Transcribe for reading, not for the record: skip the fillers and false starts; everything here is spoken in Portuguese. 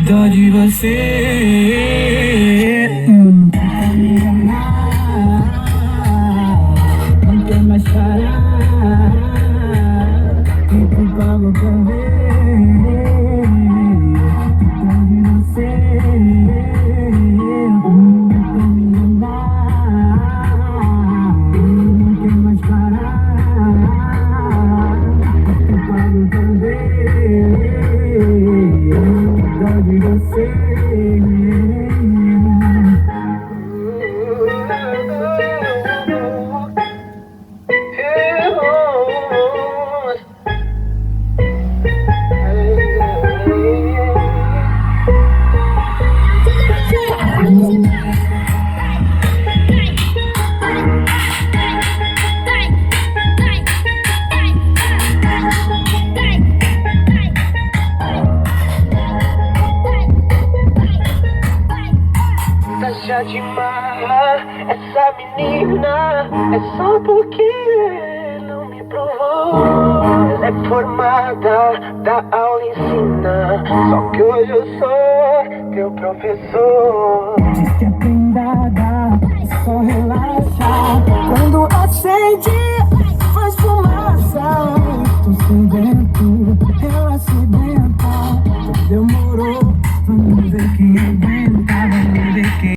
dó de você. Não quer mais parar. E tu pago pra ver. Dó de você. Não quer me enganar. Não quer mais parar. E tu pago pra ver. Dó de você. Tá já de marra, essa menina é só porque não me provou. Ela é formada, dá aula, ensina, só que hoje eu sou teu professor. Diz que é prendada, só relaxa quando acende